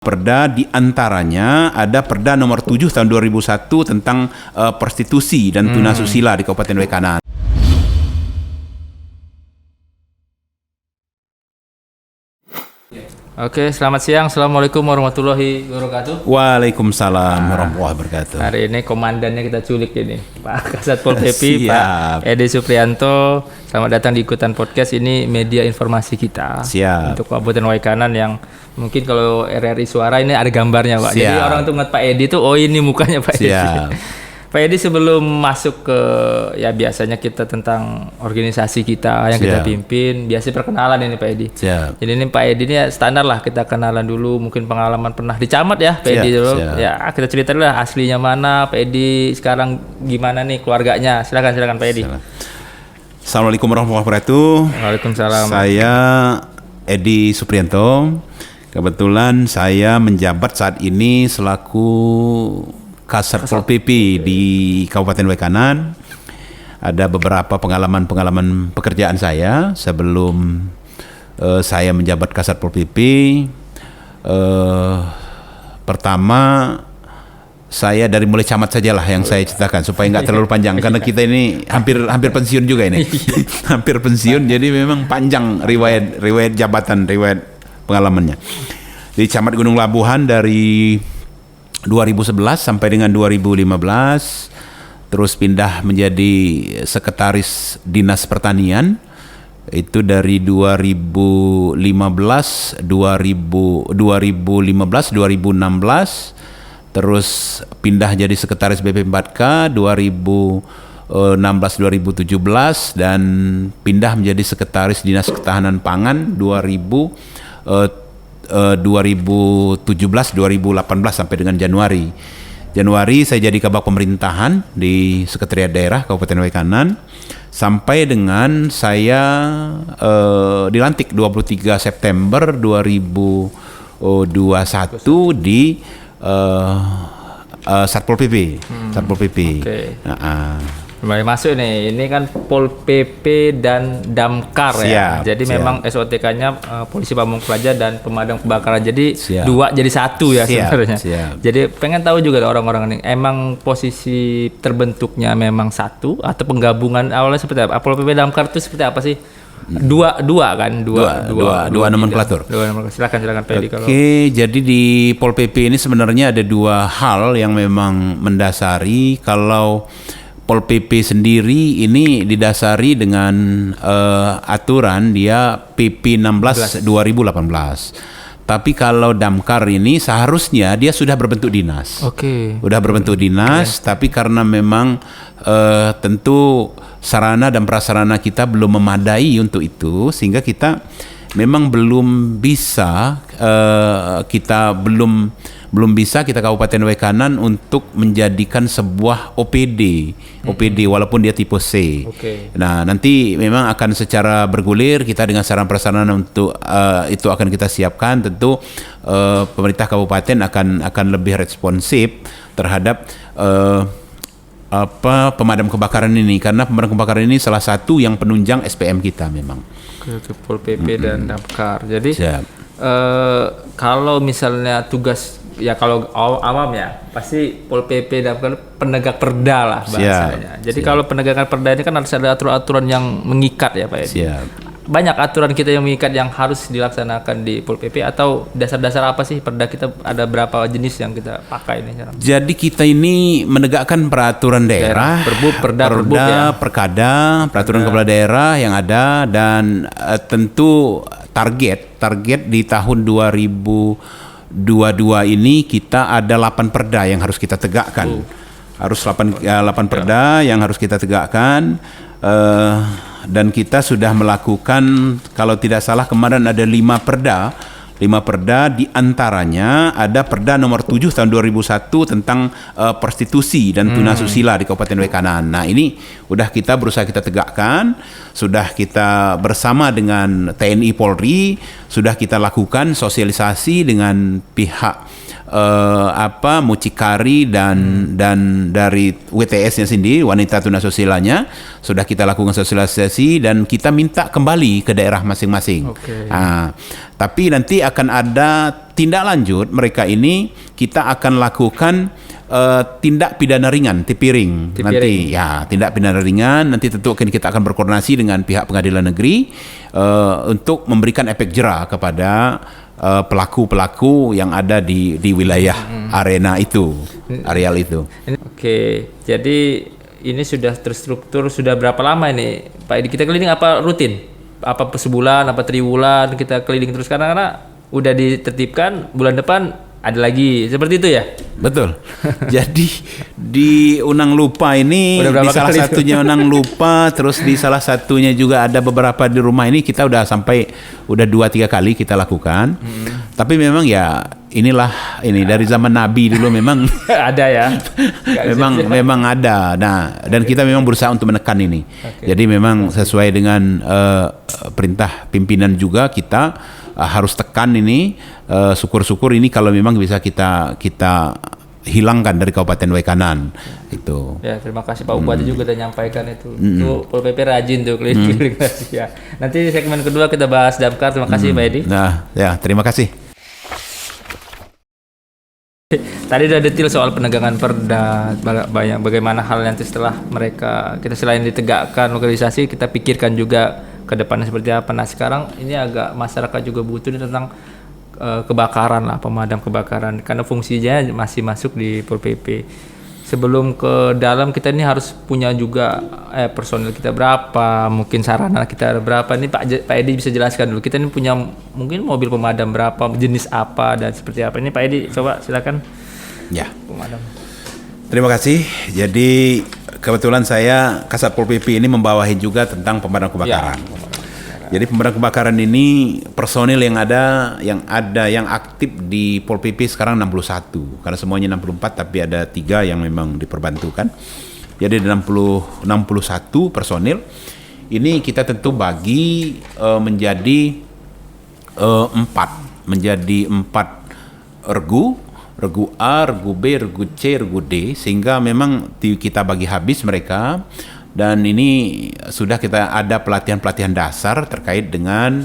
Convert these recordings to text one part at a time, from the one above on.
Perda di antaranya ada Perda nomor 7 tahun 2001 tentang prostitusi dan tunasusila di Kabupaten Waikanan. Oke, selamat siang. Assalamualaikum warahmatullahi wabarakatuh. Waalaikumsalam warahmatullahi wabarakatuh. Hari ini komandannya kita culik ini, Pak Kasat Pol PP, Pak Edi Suprianto. Selamat datang di ikutan podcast ini, media informasi kita. Siap. Untuk Kabupaten Waikanan yang mungkin kalau RRI Suara ini ada gambarnya, Pak. Siap. Jadi orang tuh ngeliat Pak Edi tuh, oh ini mukanya Pak Edi. Pak Edi, sebelum masuk ke ya biasanya kita tentang organisasi kita yang kita pimpin, biasa perkenalan ini Pak Edi. Siap. Jadi ini Pak Edi ini ya standar lah, kita kenalan dulu, mungkin pengalaman pernah di camat ya Pak Edi dulu. Ya kita cerita dulu lah aslinya mana, Pak Edi sekarang gimana nih keluarganya. Silakan Pak Edi. Assalamualaikum warahmatullahi wabarakatuh. Waalaikumsalam. Saya Edi Suprianto. Kebetulan saya menjabat saat ini selaku Kasat Pol PP di Kabupaten Waikanan. Ada beberapa pengalaman pekerjaan saya sebelum saya menjabat Kasat Pol PP. Pertama, saya dari mulai camat sajalah yang saya ceritakan supaya nggak terlalu panjang karena kita ini hampir pensiun juga ini. Hampir pensiun, jadi memang panjang riwayat jabatan, riwayat pengalamannya. Di Camat Gunung Labuhan dari 2011 sampai dengan 2015, terus pindah menjadi sekretaris Dinas Pertanian itu dari 2015, 2016, terus pindah jadi sekretaris BP4K 2016, 2017 dan pindah menjadi sekretaris Dinas Ketahanan Pangan 2017, 2018 sampai dengan Januari saya jadi kabak pemerintahan di Sekretariat Daerah Kabupaten Waikanan sampai dengan saya dilantik 23 September 2021 di Satpol PP. Satpol PP. Okay. Mulai masuk nih, ini kan Pol PP dan Damkar ya. Jadi memang SOTK-nya Polisi Pamung Praja dan Pemadam Kebakaran. Jadi dua jadi satu ya sebenarnya. Jadi pengen tahu juga orang-orang ini, emang posisi terbentuknya memang satu atau penggabungan awalnya seperti apa? Pol PP Damkar itu seperti apa sih? Dua nomenklatur. Silakan Pak Edi. Oke, jadi di Pol PP ini sebenarnya ada dua hal yang memang mendasari. Kalau Pol PP sendiri ini didasari dengan aturan dia PP 16 2018. Tapi kalau Damkar ini seharusnya dia sudah berbentuk dinas. Sudah berbentuk dinas, tapi karena memang tentu sarana dan prasarana kita belum memadai untuk itu, sehingga kita memang belum bisa kita Kabupaten Waikanan untuk menjadikan sebuah OPD walaupun dia tipe C. Nah, nanti memang akan secara bergulir kita dengan sarana prasarana untuk itu akan kita siapkan. Tentu pemerintah kabupaten akan lebih responsif terhadap pemadam kebakaran ini, karena pemadam kebakaran ini salah satu yang penunjang SPM kita memang. Pol PP dan Damkar. Jadi kalau misalnya tugas ya, kalau awam ya pasti Pol PP dan penegak perda lah bahasanya. Jadi kalau penegakan perda ini kan harus ada aturan-aturan yang mengikat ya Pak Edi. Banyak aturan kita yang mengikat yang harus dilaksanakan di Pol PP, atau dasar-dasar apa sih perda kita, ada berapa jenis yang kita pakai ini sekarang? Jadi kita ini menegakkan peraturan daerah, perda, perkada, peraturan kepala daerah yang ada, dan tentu target di tahun 2022 ini kita ada 8 perda yang harus kita tegakkan. Harus 8 perda yang harus kita tegakkan, dan kita sudah melakukan, kalau tidak salah kemarin ada 5 perda di antaranya ada Perda nomor 7 tahun 2001 tentang prostitusi dan tunasusila di Kabupaten Waikanan. Nah, ini udah kita berusaha kita tegakkan, sudah kita bersama dengan TNI Polri, sudah kita lakukan sosialisasi dengan pihak mucikari dan dari WTS-nya sendiri, wanita tunasusila-nya, sudah kita lakukan sosialisasi dan kita minta kembali ke daerah masing-masing. Tapi nanti akan ada tindak lanjut mereka ini, kita akan lakukan tindak pidana ringan, tipiring. Nanti ya tindak pidana ringan, nanti tentu kita akan berkoordinasi dengan pihak pengadilan negeri untuk memberikan efek jera kepada pelaku-pelaku yang ada di wilayah arena itu, areal itu. Oke, jadi ini sudah terstruktur sudah berapa lama ini Pak Edi? Kita keliling apa rutin? Apa sebulan, apa triwulan kita keliling terus karena udah ditertibkan bulan depan ada lagi seperti itu ya? Betul. Jadi di Unang Lupa ini di salah satunya Unang Lupa, terus di salah satunya juga ada beberapa di rumah ini kita udah 2-3 kali kita lakukan. Tapi memang ya inilah dari zaman Nabi dulu memang ada ya. memang ada. Nah, dan kita memang berusaha untuk menekan ini. Jadi memang sesuai dengan perintah pimpinan juga kita harus tekan ini. Syukur-syukur ini kalau memang bisa kita hilangkan dari Kabupaten Wekanan itu. Ya, terima kasih Pak Bupati juga udah nyampaikan itu. Tuh Pol PP rajin tuh keliling-keliling ya. Nanti segmen kedua kita bahas Damkar. Terima kasih Pak Edi. Nah, ya terima kasih. Tadi udah detail soal penegakan perda, bagaimana hal nanti setelah kita selain ditegakkan organisasi, kita pikirkan juga ke depannya seperti apa. Nah sekarang ini agak masyarakat juga butuh tentang kebakaran lah, pemadam kebakaran, karena fungsinya masih masuk di Pol PP. Sebelum ke dalam kita ini harus punya juga personil kita berapa, mungkin sarana kita ada berapa. Ini Pak Edi bisa jelaskan dulu. Kita ini punya mungkin mobil pemadam berapa, jenis apa dan seperti apa. Ini Pak Edi coba silakan. Ya. Pemadam. Terima kasih. Jadi kebetulan saya Kasat Pol PP ini membawahi juga tentang pemadam kebakaran. Ya. Jadi pemadam kebakaran ini personil yang aktif di Pol PP sekarang 61. Karena semuanya 64 tapi ada 3 yang memang diperbantukan. Jadi 61 personil. Ini kita tentu bagi menjadi 4 regu A, regu B, regu C, regu D, sehingga memang kita bagi habis mereka. Dan ini sudah kita ada pelatihan-pelatihan dasar terkait dengan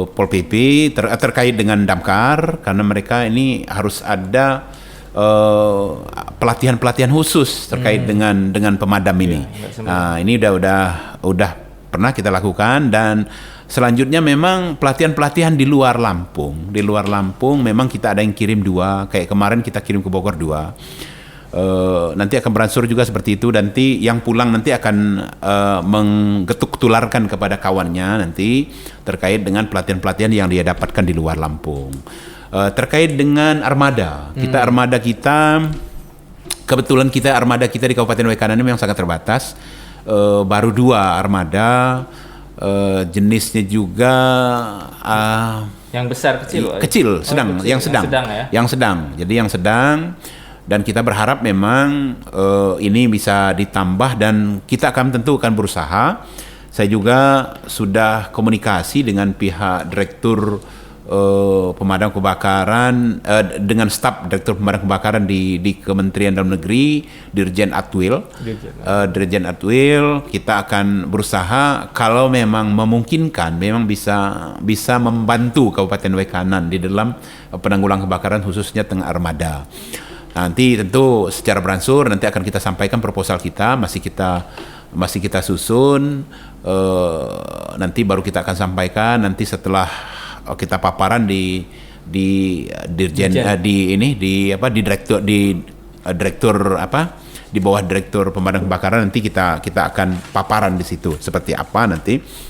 Pol PP, terkait dengan Damkar, karena mereka ini harus ada pelatihan-pelatihan khusus terkait dengan pemadam ini. Nah, ini udah pernah kita lakukan, dan selanjutnya memang pelatihan-pelatihan di luar Lampung. Di luar Lampung memang kita ada yang kirim 2, kayak kemarin kita kirim ke Bogor 2. Nanti akan beransur juga seperti itu. Nanti yang pulang nanti akan menggetuk tularkan kepada kawannya nanti terkait dengan pelatihan-pelatihan yang dia dapatkan di luar Lampung. Terkait dengan armada, kebetulan armada kita di Kabupaten Wekanan ini memang sangat terbatas. Baru 2 armada, jenisnya juga yang besar kecil, sedang. Jadi yang sedang. Dan kita berharap memang ini bisa ditambah, dan kita akan berusaha. Saya juga sudah komunikasi dengan pihak Direktur Pemadam Kebakaran, dengan staf Direktur Pemadam Kebakaran di Kementerian Dalam Negeri, Dirjen Atwil. Kita akan berusaha kalau memang memungkinkan, memang bisa membantu Kabupaten Wekanan di dalam penanggulangan kebakaran khususnya tengah armada. Nanti tentu secara beransur nanti akan kita sampaikan proposal kita, masih kita susun, nanti baru kita akan sampaikan nanti setelah kita paparan di bawah Direktur Pemadam Kebakaran. Nanti kita akan paparan di situ seperti apa nanti.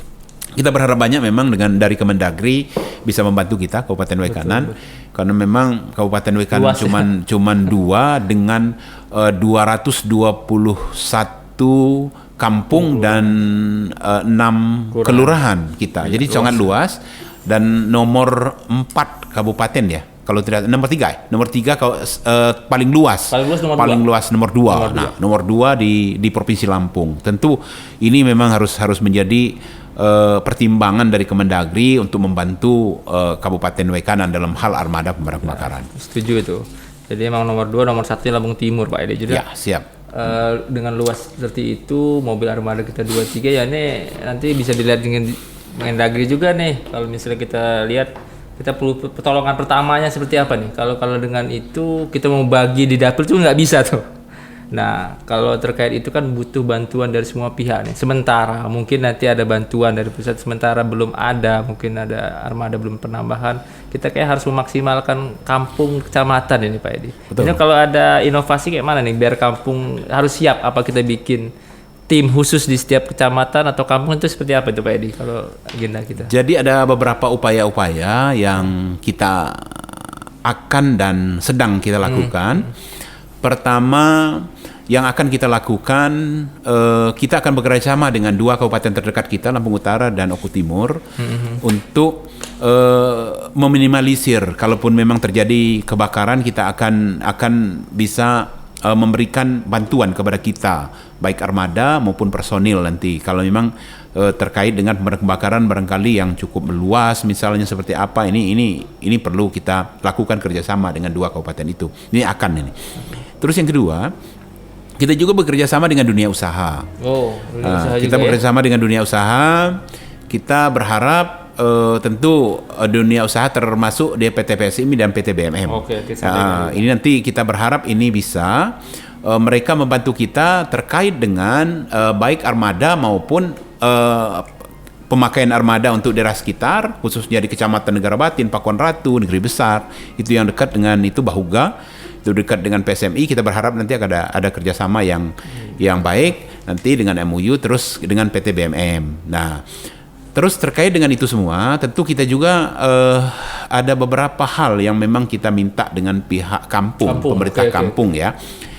Kita berharap banyak memang dari Kemendagri bisa membantu kita Kabupaten Wekanan, karena memang Kabupaten Wekanan cuman 2 dengan 221 kampung dan 6 kelurahan kita. Jadi sangat luas, dan nomor 4 kabupaten ya. Kalau tidak nomor 3 paling luas nomor 2. Nah, nomor 2 di Provinsi Lampung. Tentu ini memang harus menjadi pertimbangan dari Kemendagri untuk membantu Kabupaten Wekanan dalam hal armada pemadam kebakaran. Setuju itu. Jadi emang nomor 2, nomor 1 Lampung Timur Pak Edi. Jadi ya, siap. Dengan luas seperti itu, mobil armada kita 2-3 ya, ini nanti bisa dilihat dengan Mendagri juga nih, kalau misalnya kita lihat, kita perlu pertolongan pertamanya seperti apa nih? Kalau dengan itu kita mau bagi di dapur tuh nggak bisa tuh. Nah, kalau terkait itu kan butuh bantuan dari semua pihak nih. Sementara mungkin nanti ada bantuan dari pusat, sementara belum ada, mungkin ada armada belum penambahan. Kita kayak harus memaksimalkan kampung kecamatan ini Pak Edi. Ini kalau ada inovasi kayak mana nih biar kampung harus siap, apa kita bikin tim khusus di setiap kecamatan atau kampung itu seperti apa itu Pak Edi kalau agenda kita? Jadi ada beberapa upaya-upaya yang kita akan dan sedang kita lakukan. Pertama yang akan kita lakukan, kita akan bekerjasama dengan 2 kabupaten terdekat kita, Lampung Utara dan Oku Timur, untuk meminimalisir kalaupun memang terjadi kebakaran, kita akan bisa memberikan bantuan kepada kita, baik armada maupun personil nanti. Kalau memang terkait dengan kebakaran barangkali yang cukup meluas, misalnya seperti apa, ini perlu kita lakukan kerjasama dengan 2 kabupaten itu. Ini akan ini. Terus yang kedua, kita juga bekerja sama dengan dunia usaha. Kita bekerja sama dengan dunia usaha. Kita berharap tentu dunia usaha termasuk di PT PSIMI dan PT BMM. Ini nanti kita berharap ini bisa mereka membantu kita terkait dengan baik armada maupun pemakaian armada untuk daerah sekitar, khususnya di Kecamatan Negara Batin, Pakuan Ratu, Negeri Besar, itu yang dekat dengan itu Bahuga. Itu dekat dengan PSMI, kita berharap nanti akan ada kerjasama yang baik nanti dengan MOU terus dengan PT BMM. Nah, terus terkait dengan itu semua, tentu kita juga ada beberapa hal yang memang kita minta dengan pihak kampung pemerintah kampung ya,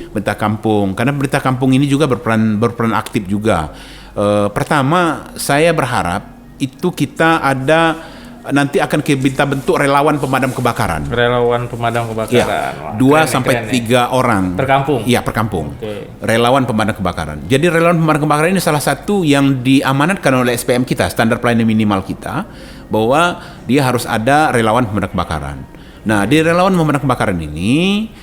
pemerintah kampung, karena pemerintah kampung ini juga berperan aktif juga. Pertama, saya berharap itu kita nanti akan kita bentuk relawan pemadam kebakaran. Relawan pemadam kebakaran. Ya, 2-3 orang. Per kampung? Iya, per kampung. Relawan pemadam kebakaran. Jadi relawan pemadam kebakaran ini salah satu yang diamanatkan oleh SPM kita, standar pelayanan minimal kita, bahwa dia harus ada relawan pemadam kebakaran. Nah, di relawan pemadam kebakaran ini,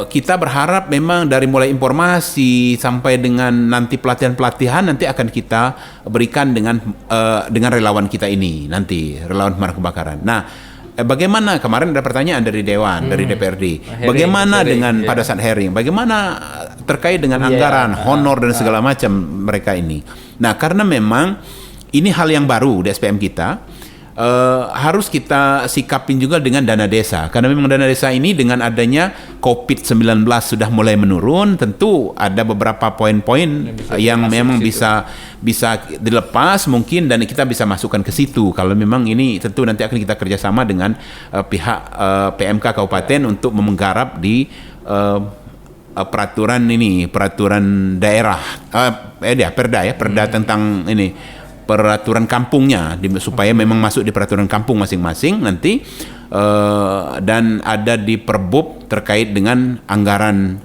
kita berharap memang dari mulai informasi sampai dengan nanti pelatihan-pelatihan nanti akan kita berikan dengan relawan kita ini nanti, relawan pemadam kebakaran. Nah, bagaimana kemarin ada pertanyaan dari Dewan, dari DPRD, bagaimana dengan pada saat hearing, bagaimana terkait dengan anggaran, honor dan segala macam mereka ini. Nah, karena memang ini hal yang baru di SPM kita, harus kita sikapin juga dengan dana desa, karena memang dana desa ini dengan adanya COVID-19 sudah mulai menurun, tentu ada beberapa poin-poin yang memang bisa dilepas mungkin, dan kita bisa masukkan ke situ. Kalau memang ini tentu nanti akan kita kerjasama dengan pihak PMK Kabupaten untuk menggarap di peraturan daerah, perda tentang ini, peraturan kampungnya, supaya memang masuk di peraturan kampung masing-masing nanti, dan ada di Perbub terkait dengan anggaran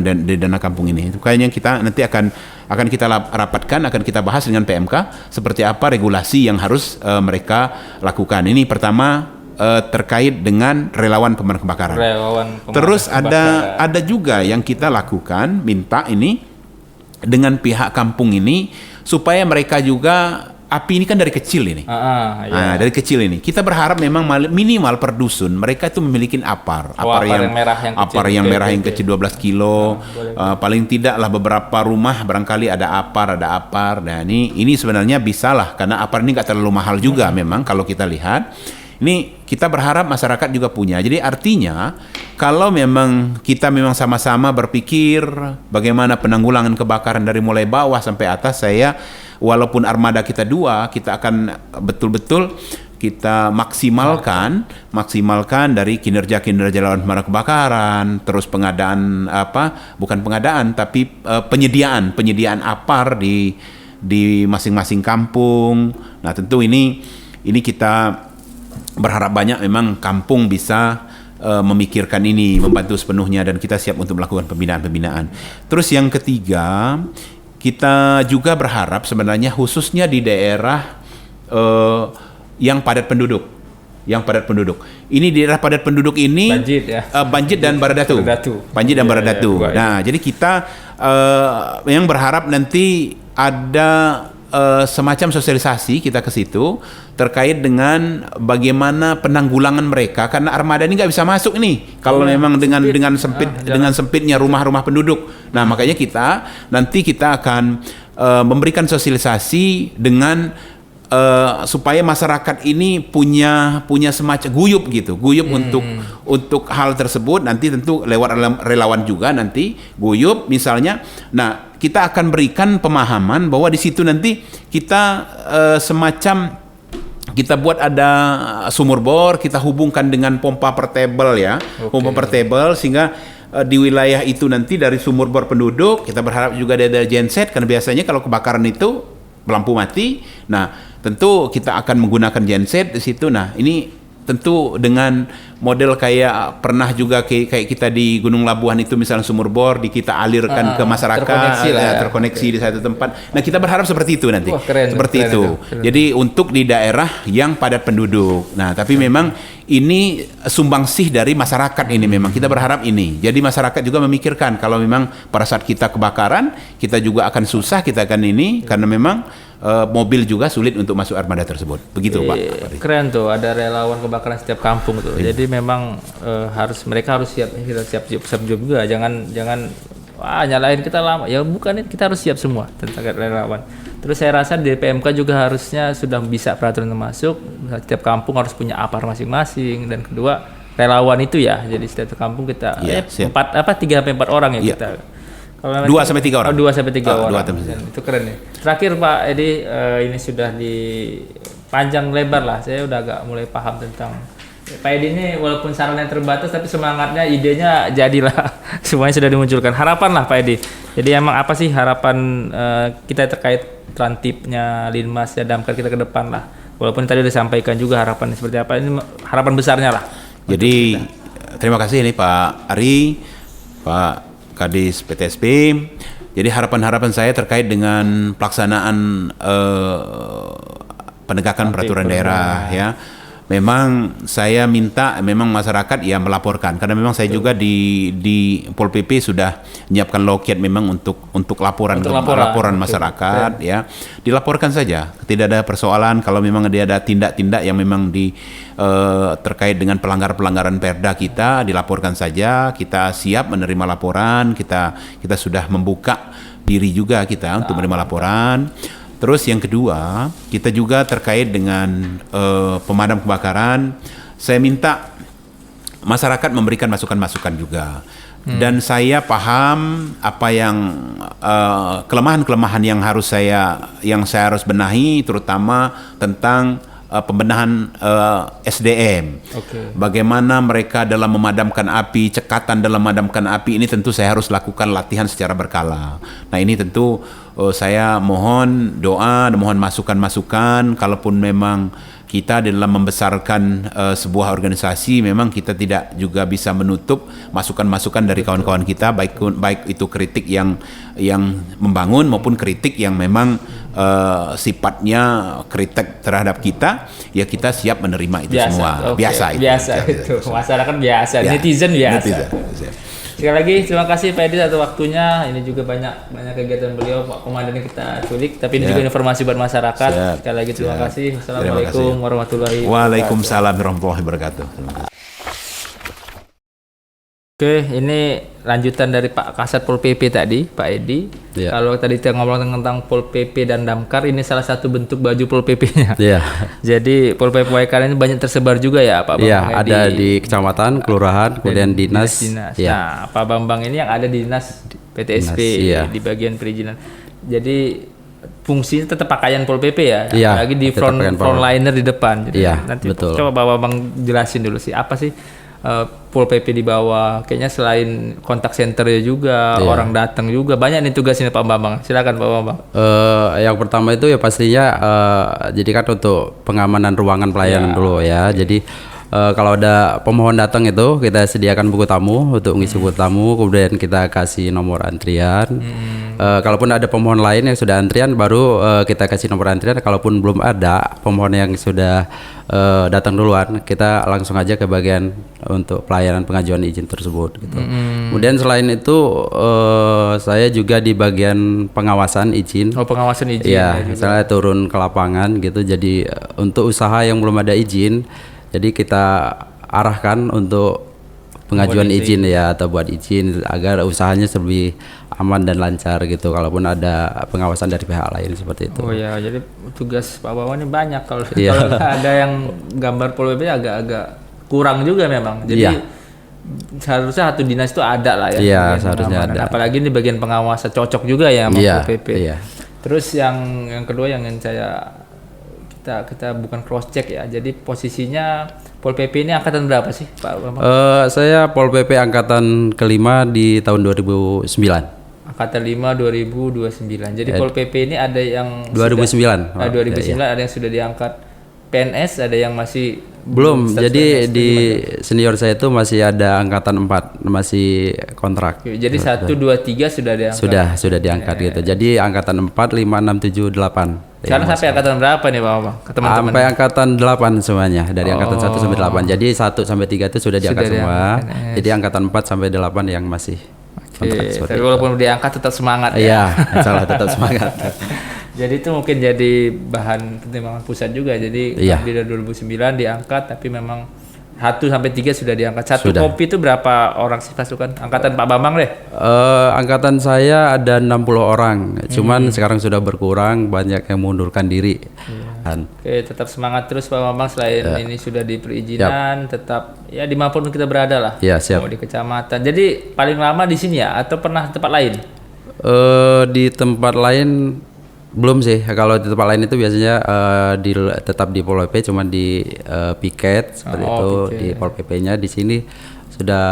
dan dana kampung ini. Itu kayaknya kita nanti akan kita rapatkan, akan kita bahas dengan PMK seperti apa regulasi yang harus mereka lakukan. Ini pertama terkait dengan relawan pemadam kebakaran. Terus ada juga yang kita lakukan, minta ini dengan pihak kampung ini supaya mereka juga, api ini kan dari kecil ini. Dari kecil ini. Kita berharap memang minimal per dusun mereka itu memiliki apar yang merah yang kecil 12 kilo. Paling tidaklah beberapa rumah barangkali ada apar. Nah, ini sebenarnya bisalah, karena apar ini nggak terlalu mahal juga memang kalau kita lihat. Ini kita berharap masyarakat juga punya. Jadi artinya kalau memang kita memang sama-sama berpikir bagaimana penanggulangan kebakaran dari mulai bawah sampai atas, walaupun armada kita 2, kita akan betul-betul kita maksimalkan dari kinerja relawan pemadam kebakaran, terus penyediaan apar di masing-masing kampung. Nah, tentu ini kita berharap banyak memang kampung bisa memikirkan ini, membantu sepenuhnya, dan kita siap untuk melakukan pembinaan. Terus yang ketiga, kita juga berharap sebenarnya khususnya di daerah yang padat penduduk. Ini di daerah padat penduduk ini Banjit dan Baradatu. Nah, jadi kita yang berharap nanti ada semacam sosialisasi kita ke situ terkait dengan bagaimana penanggulangan mereka, karena armada ini nggak bisa masuk nih kalau memang dengan sempitnya rumah-rumah penduduk. Nah, makanya nanti kita akan memberikan sosialisasi dengan supaya masyarakat ini punya semacam guyup untuk hal tersebut. Nanti tentu lewat relawan juga nanti guyup misalnya. Nah, kita akan berikan pemahaman bahwa di situ nanti kita semacam kita buat ada sumur bor, kita hubungkan dengan pompa portable ya, pompa portable, sehingga di wilayah itu nanti dari sumur bor penduduk kita berharap juga ada genset, karena biasanya kalau kebakaran itu lampu mati. Nah, tentu kita akan menggunakan genset di situ. Nah, ini tentu dengan model kayak pernah juga kayak kita di Gunung Labuhan itu, misalnya sumur bor kita alirkan ke masyarakat, terkoneksi di satu tempat. Nah, kita berharap seperti itu nanti. Seperti itu. Jadi untuk di daerah yang padat penduduk. Nah, tapi memang ini sumbangsih dari masyarakat ini, memang kita berharap ini. Jadi masyarakat juga memikirkan kalau memang pada saat kita kebakaran, kita juga akan susah, kita akan ini, karena memang mobil juga sulit untuk masuk armada tersebut. Begitu, Pak. Keren tuh, ada relawan kebakaran setiap kampung tuh. Jadi memang mereka harus siap juga. Jangan nyalain kita lama. Ya bukan, kita harus siap semua tentang relawan. Terus saya rasa di PMK juga harusnya sudah bisa peraturan termasuk. Setiap kampung harus punya apar masing-masing, dan kedua relawan itu ya. Jadi setiap kampung kita 3-4 orang ya kita. 2-3 orang. 2-3 orang. Itu keren ya. Terakhir Pak Edi, ini sudah di panjang lebar lah. Saya udah agak mulai paham tentang Pak Edi ini, walaupun sarannya terbatas tapi semangatnya, idenya jadilah. Semuanya sudah dimunculkan. Harapan lah Pak Edi. Jadi emang apa sih harapan kita terkait Trantipnya, Linmas ya, Damkar kita ke depan lah. Walaupun tadi udah disampaikan juga harapan seperti apa, ini harapan besarnya lah. Jadi terima kasih ini Pak Ari, Pak Kadis PTSP. Jadi harapan-harapan saya terkait dengan pelaksanaan penegakan peraturan daerah ya. Memang saya minta memang masyarakat ya melaporkan, karena memang saya juga di Pol PP sudah menyiapkan loket memang untuk laporan masyarakat ya. Dilaporkan saja, tidak ada persoalan. Kalau memang dia ada tindak-tindak yang memang terkait dengan pelanggaran Perda kita, dilaporkan saja. Kita siap menerima laporan, kita sudah membuka diri juga kita untuk menerima laporan. Terus yang kedua, kita juga terkait dengan pemadam kebakaran. Saya minta masyarakat memberikan masukan-masukan juga. Dan saya paham apa yang kelemahan-kelemahan yang saya harus benahi, terutama tentang pembenahan SDM. Bagaimana mereka dalam memadamkan api, cekatan dalam memadamkan api, ini tentu saya harus lakukan latihan secara berkala. Nah, ini tentu saya mohon doa dan mohon masukan-masukan. Kalaupun memang kita dalam membesarkan sebuah organisasi, memang kita tidak juga bisa menutup masukan-masukan dari kawan-kawan kita, baik itu kritik yang membangun maupun kritik yang memang sifatnya kritik terhadap kita, ya kita siap menerima itu semua. Biasa itu. Masyarakat biasa, netizen biasa. Sekali lagi terima kasih Pak Edi atas waktunya. Ini juga banyak kegiatan beliau, Pak Komandan kita culik, tapi ini juga informasi buat masyarakat. Sekali lagi terima kasih. Assalamualaikum warahmatullahi wabarakatuh. Waalaikumsalam warahmatullahi wabarakatuh. Oke, ini lanjutan dari Pak Kasat Pol PP tadi, Pak Edi. Kalau tadi kita ngomong tentang Pol PP dan Damkar, ini salah satu bentuk baju Pol PP-nya. Jadi Pol PP Waikanan ini banyak tersebar juga ya, Pak Bambang? Iya, ada di kecamatan, kelurahan, kemudian dinas. Nah, Pak Bambang ini yang ada di dinas PTSP di bagian perizinan. Jadi fungsinya tetap pakaian Pol PP ya, apalagi di frontliner di depan. Jadi nanti betul. Coba Pak Bambang jelasin dulu sih, apa sih Pol PP di bawah? Kayaknya selain kontak centernya juga, orang datang juga, banyak nih tugasnya Pak Bambang. Silakan Pak Bambang. Yang pertama itu ya pastinya jadi kan untuk pengamanan ruangan pelayanan dulu ya. Jadi kalau ada pemohon datang itu kita sediakan buku tamu untuk ngisi buku tamu, kemudian kita kasih nomor antrian. Kalaupun ada pemohon lain yang sudah antrian, baru kita kasih nomor antrian. Kalaupun belum ada pemohon yang sudah datang duluan, kita langsung aja ke bagian untuk pelayanan pengajuan izin tersebut gitu. Kemudian selain itu saya juga di bagian pengawasan izin. Oh, pengawasan izin. Iya, misalnya turun ke lapangan gitu. Jadi untuk usaha yang belum ada izin, jadi kita arahkan untuk pengajuan izin ya, atau buat izin agar usahanya lebih aman dan lancar gitu. Kalaupun ada pengawasan dari pihak lain seperti itu. Oh ya, jadi tugas Pak Wawan ini banyak kalau kalau ada yang gambar Pol PP agak-agak kurang juga memang. Jadi seharusnya satu dinas itu ada lah ya. Iya, seharusnya ada. Apalagi ini bagian pengawasan cocok juga ya sama Pol PP. Iya. Terus yang kedua yang ingin kita bukan cross check ya. Jadi posisinya Pol PP ini angkatan berapa sih, Pak Bambang? Saya Pol PP angkatan kelima di tahun 2009. Angkatan 5 2029. Jadi Pol PP ini ada yang 2009. 2009 ada yang sudah diangkat PNS, ada yang masih belum. Jadi di senior saya itu masih ada angkatan 4, masih kontrak. Jadi 1 2 3 sudah diangkat. Sudah diangkat gitu. Jadi angkatan 4, 5, 6, 7, 8. Sekarang sampai angkatan berapa nih Pak Bambang? Teman-teman. Sampai angkatan 8 semuanya, dari angkatan 1 sampai 8. Jadi 1 sampai 3 itu sudah diangkat semua. Jadi angkatan 4 sampai 8 yang masih kontrak seperti tapi itu. walaupun diangkat tetap semangat ya. Iya, insyaallah tetap semangat. Jadi itu mungkin jadi bahan pertimbangan pusat juga. Jadi di 2009 diangkat, tapi memang 1 sampai 3 sudah diangkat. Satu kopi itu berapa orang sih pasukan? Angkatan Pak Bambang deh. Angkatan saya ada 60 orang. Cuman sekarang sudah berkurang, banyak yang mengundurkan diri. Oke, tetap semangat terus Pak Bambang. Selain ini sudah di perizinan, tetap ya dimanapun kita berada lah. Ya, siap. Mau di kecamatan. Jadi paling lama di sini ya, atau pernah tempat lain? Di tempat lain belum sih. Kalau di tempat lain itu biasanya tetap di Pol PP, cuma di piket seperti itu. Piket. Di Pol PP-nya di sini sudah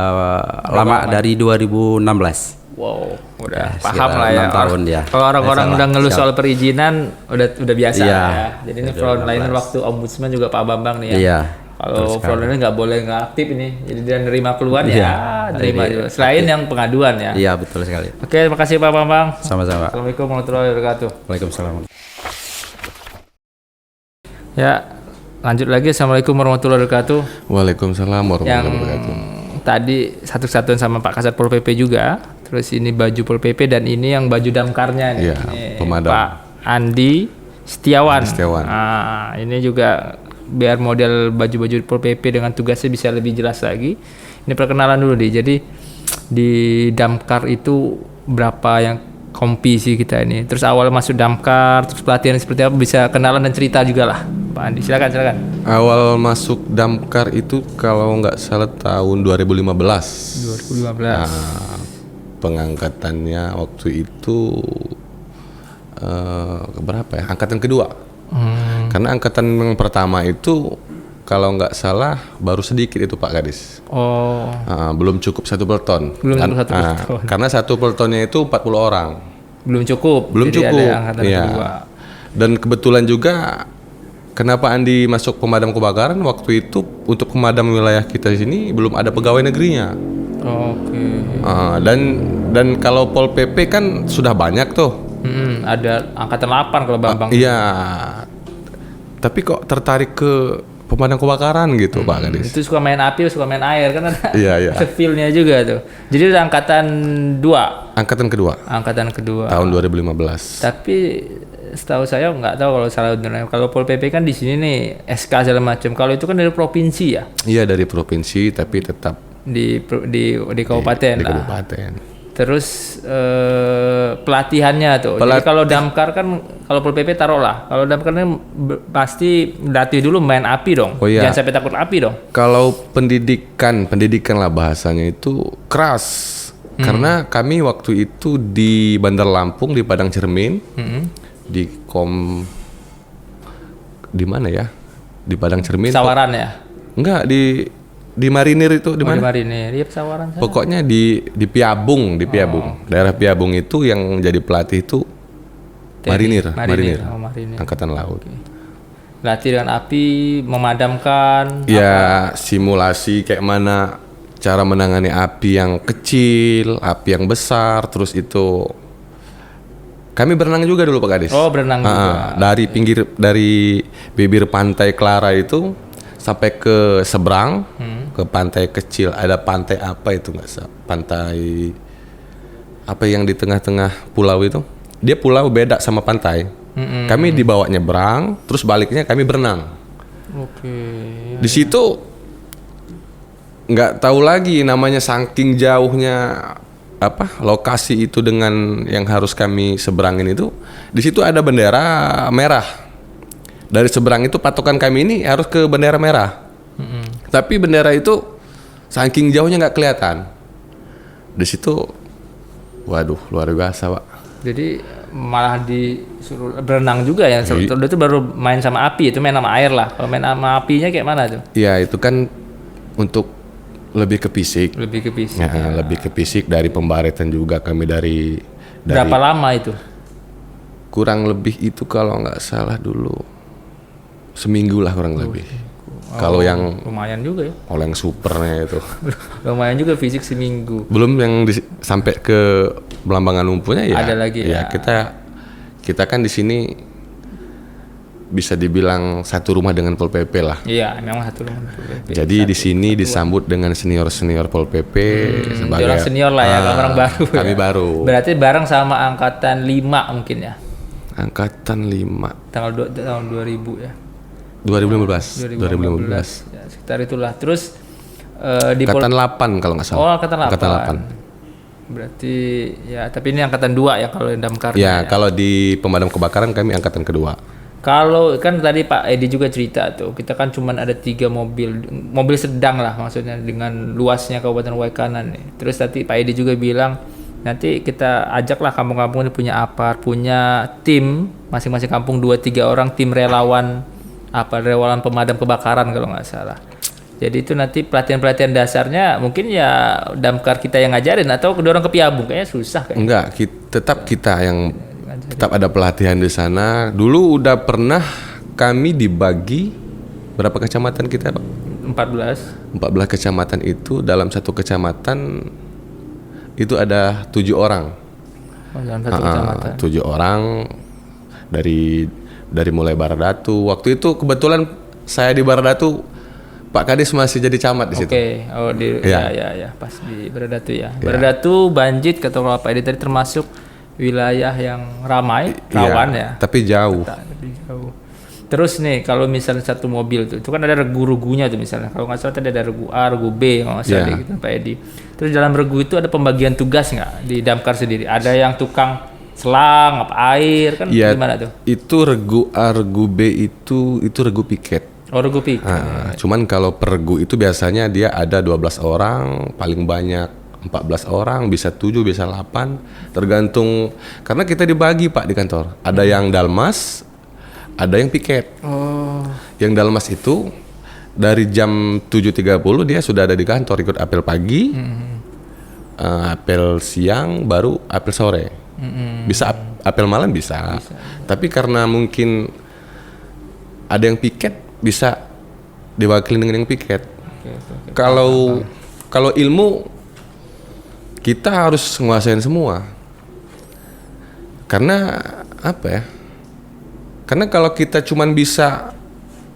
lama dari 2016. Wow, udah paham lah ya. 6 tahun ya. Kalau orang-orang udah ngeluh soal perizinan, udah biasa ya. Jadi ini frontliner waktu ombudsman juga Pak Bambang nih ya. Iya. Kalau frontliner nggak boleh nggak aktif ini, jadi dia nerima keluhan nerima juga. Selain yang pengaduan ya. Iya, betul sekali. Oke, terima kasih Pak Bambang. Sama-sama. Assalamualaikum warahmatullahi wabarakatuh. Waalaikumsalam. Ya, lanjut lagi. Assalamualaikum warahmatullahi wabarakatuh. Waalaikumsalam warahmatullahi wabarakatuh. Tadi satu-satuan sama Pak Kasat Pol PP juga. Terus ini baju Pol PP dan ini yang baju damkarnya nih. Iya, pemadam. Pak Andi Setiawan. Setiawan. Ini juga biar model baju-baju Pol PP dengan tugasnya bisa lebih jelas lagi. Ini perkenalan dulu nih. Jadi di damkar itu berapa yang kompisi kita ini. Terus awal masuk damkar, terus pelatihan seperti apa, bisa kenalan dan cerita juga lah. Pak Andi, silakan. Awal masuk damkar itu kalau nggak salah tahun 2015. 2015. Pengangkatannya waktu itu berapa ya? Angkatan kedua. Karena angkatan yang pertama itu kalau nggak salah baru sedikit itu Pak Kadis. Belum cukup 1 peleton. Karena 1 peletonnya itu 40 orang. Belum cukup. Ada angkatan kedua. Dan kebetulan juga kenapa Andi masuk pemadam kebakaran waktu itu, untuk pemadam wilayah kita di sini belum ada pegawai negerinya. Dan kalau Pol PP kan sudah banyak tuh. Ada angkatan 8 kalau Bambang. Iya. Tapi kok tertarik ke pemadam kebakaran gitu Pak Kadis? Itu suka main api, suka main air kan ada. Iya. Feel-nya juga tuh. Jadi udah angkatan 2. Angkatan kedua. Angkatan kedua. Tahun 2015. Tapi setahu saya nggak tahu kalau salah benar. Kalau Pol PP kan di sini nih SK segala macam. Kalau itu kan dari provinsi ya? Iya, dari provinsi tapi tetap di kabupaten di lah. Kabupaten. Terus pelatihannya tuh. Jadi kalau damkar kan, kalau Pol PP taruh lah. Kalau damkar kan pasti latih dulu main api dong. Oh, iya. Jangan sampai takut api dong. Kalau pendidikan lah bahasanya itu keras. Karena kami waktu itu di Bandar Lampung, di Padang Cermin, di mana ya? Di Padang Cermin. Sawaran ya? Enggak, di Marinir itu di mana? Di Marinir, iya Sawaran. Pokoknya di Piabung, daerah Piabung itu yang jadi pelatih itu Marinir. Marinir. Angkatan Laut. latih dengan api, memadamkan. Ya, simulasi kayak mana cara menangani api yang kecil, api yang besar, terus itu kami berenang juga dulu Pak Kadis. Oh, berenang juga. Dari bibir pantai Clara itu sampai ke seberang, ke pantai kecil. Ada pantai apa itu nggak sih? Pantai apa yang di tengah-tengah pulau itu? Dia pulau beda sama pantai. Kami dibawa nyebrang, terus baliknya kami berenang. Oke. Di situ nggak tahu lagi namanya, saking jauhnya lokasi itu dengan yang harus kami seberangin itu. Di situ ada bendera merah. Dari seberang itu patokan kami ini harus ke bendera merah. Tapi bendera itu saking jauhnya nggak kelihatan. Di situ, waduh, luar biasa Pak. Jadi malah disuruh berenang juga ya. Sebetulnya itu baru main sama api, itu main sama air lah. Kalau main sama apinya kayak mana tuh? Iya, itu kan untuk lebih ke fisik. Lebih ke fisik. Ya, lebih ke fisik. Dari pembaretan juga kami dari berapa lama itu? Kurang lebih itu kalau nggak salah dulu seminggu lah kurang lebih. Kalau yang lumayan juga ya. Kalau yang supernya itu lumayan juga fisik seminggu. Belum yang sampai ke Belambangan Lumpuhnya ya. Ada lagi ya. Kita kan di sini bisa dibilang satu rumah dengan Pol PP lah. Iya, memang satu rumah Pol PP. Jadi di sini disambut dengan senior Pol PP sebagai orang senior lah ya, orang baru. Kami ya. baru. Berarti bareng sama angkatan 5 mungkin ya. Angkatan 5. Tahun 2000 ya. 2015. Ya, sekitar itulah. Terus di angkatan 8 kalau nggak salah. Oh, angkatan 8. Angkatan 8. Berarti ya, tapi ini angkatan 2 ya kalau yang damkar. Ya, kalau di pemadam kebakaran kami angkatan kedua. Kalau kan tadi Pak Edi juga cerita tuh, kita kan cuma ada 3 mobil sedang lah maksudnya dengan luasnya Kabupaten Waikanan nih. Terus tadi Pak Edi juga bilang nanti kita ajaklah kampung-kampung ini punya APAR, punya tim masing-masing kampung 2-3 orang tim relawan pemadam kebakaran kalau nggak salah. Jadi itu nanti pelatihan dasarnya mungkin ya damkar kita yang ngajarin atau kedua orang kepiabung kayaknya susah kayaknya. Enggak, tetap kita yang tetap ada pelatihan di sana. Dulu udah pernah kami dibagi berapa kecamatan kita, Pak? 14 kecamatan itu, dalam satu kecamatan itu ada 7 orang. Oh, dalam satu kecamatan. 7 orang dari mulai Baradatu. Waktu itu kebetulan saya di Baradatu, Pak Kadis masih jadi camat di situ. Oke. Oh ya, pas di Baradatu ya. Baradatu, Banjit kata Pak Edi tadi termasuk wilayah yang ramai, rawan ya. Tapi jauh. Terus nih kalau misalnya satu mobil tuh, itu kan ada regu-regunya tuh misalnya. Kalau nggak salah tadi ada regu A, regu B, kalau nggak salah gitu Pak Edi. Terus dalam regu itu ada pembagian tugas nggak di damkar sendiri? Ada yang tukang selang, air kan gimana tuh? Itu regu A, regu B itu regu piket. Oh, regu piket. Cuman kalau per regu itu biasanya dia ada 12 orang, paling banyak 14 orang, bisa 7, bisa 8, tergantung, karena kita dibagi Pak di kantor. Ada yang dalmas, ada yang piket. Yang dalmas itu dari jam 7.30 dia sudah ada di kantor, ikut apel pagi, apel siang, baru apel sore. Bisa apel malam bisa. Tapi karena mungkin ada yang piket, bisa diwakili dengan yang piket. Kalau ilmu kita harus menguasain semua. Karena apa ya? Karena kalau kita cuman bisa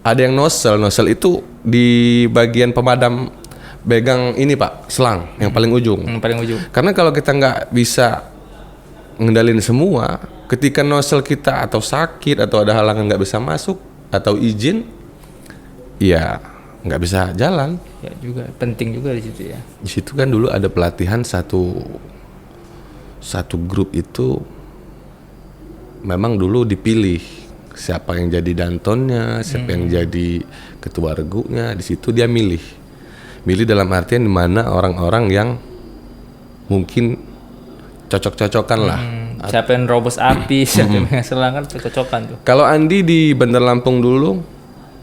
ada yang nozzle itu di bagian pemadam pegang ini Pak, selang yang paling ujung. Karena kalau kita nggak bisa ngendalin semua, ketika nozzle kita atau sakit atau ada halangan nggak bisa masuk atau izin, ya nggak bisa jalan. Ya juga penting juga di situ ya. Di situ kan dulu ada pelatihan satu grup itu memang dulu dipilih siapa yang jadi dantonnya, siapa yang jadi ketua regunya. Di situ dia milih dalam artian di mana orang-orang yang mungkin cocok-cocokan lah. Siapa yang robos api, siapa yang selang kan cocok-cocokan tuh. Kalau Andi di Bandar Lampung dulu,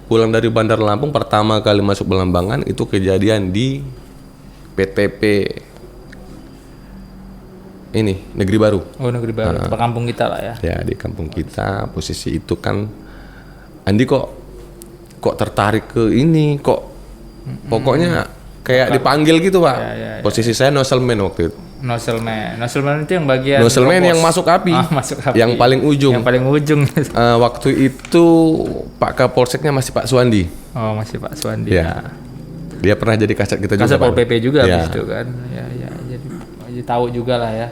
pulang dari Bandar Lampung pertama kali masuk Belambangan itu kejadian di PTP ini Negeri Baru. Oh, Negeri Baru, tempat kampung kita lah ya. Ya, di kampung kita posisi itu kan Andi kok kok tertarik ke ini, kok pokoknya kayak dipanggil gitu Pak. Posisi saya nozzleman waktu itu. Nozzleman itu yang bagian nozzleman yang masuk api. Masuk api. Yang paling ujung. Yang paling ujung. Waktu itu Pak Kapolseknya masih Pak Suwandi. Oh, masih Pak Suwandi. Ya. Dia pernah jadi kasat kita kasat juga. Pol PP juga habis itu kan. Ya, jadi tahu juga lah ya.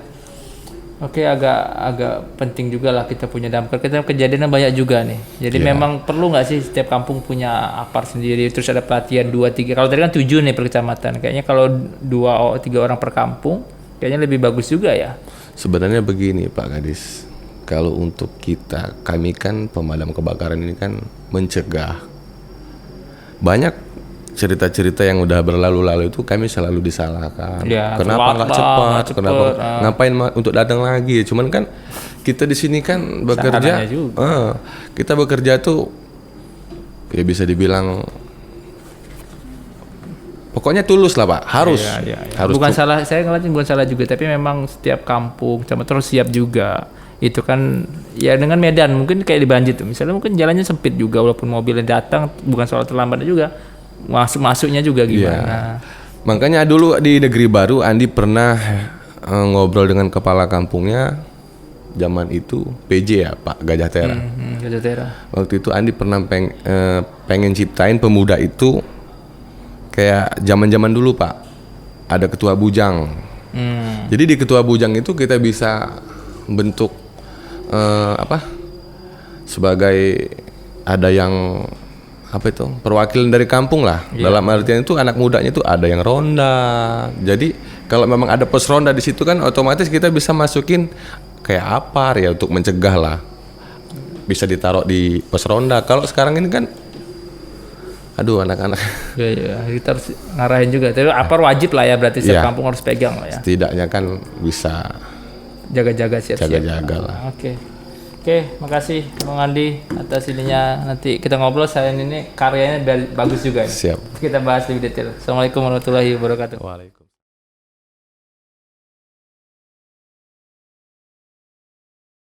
Oke, agak penting juga lah kita punya damkar. Kita kejadiannya banyak juga nih. Jadi memang perlu nggak sih setiap kampung punya apar sendiri, terus ada pelatihan 2-3. Kalau tadi kan 7 nih per kecamatan. Kayaknya kalau 2-3 orang per kampung, kayaknya lebih bagus juga ya. Sebenarnya begini Pak Gadis. Kalau untuk kami kan pemadam kebakaran ini kan mencegah. Banyak cerita-cerita yang udah berlalu-lalu itu kami selalu disalahkan. Ya, kenapa nggak cepat? Kenapa ngapain untuk datang lagi? Cuman kan kita di sini kan bekerja, kita bekerja tuh ya bisa dibilang pokoknya tulus lah Pak. Harus. Harus. Bukan salah, saya ngeliatin bukan salah juga, tapi memang setiap kampung sama terus siap juga. Itu kan ya dengan medan mungkin kayak di Banjir tuh. Misalnya mungkin jalannya sempit juga walaupun mobilnya datang, bukan soal terlambat juga. Masuknya juga gimana? Makanya dulu di Negeri Baru Andi pernah ngobrol dengan kepala kampungnya zaman itu PJ ya Pak Gajah Tera. Gajah Tera. Waktu itu Andi pernah pengen ciptain pemuda itu kayak zaman dulu Pak. Ada ketua bujang. Jadi di ketua bujang itu kita bisa bentuk sebagai ada yang perwakilan dari kampung lah. Dalam artian itu anak mudanya itu ada yang ronda. Jadi kalau memang ada pos ronda di situ kan otomatis kita bisa masukin kayak apar ya untuk mencegah lah. Bisa ditaruh di pos ronda. Kalau sekarang ini kan anak-anak. Ya, kita harus ngarahin juga. Tapi apar wajib lah ya, berarti setiap kampung harus pegang lah ya. Setidaknya kan bisa jaga-jaga siap-siap. Jaga-jaga lah. Oke, makasih Bang Andi atas ininya. Nanti kita ngobrol, saya ini karyanya bagus juga. Siap. Kita bahas lebih detail. Assalamualaikum warahmatullahi wabarakatuh. Waalaikumsalam.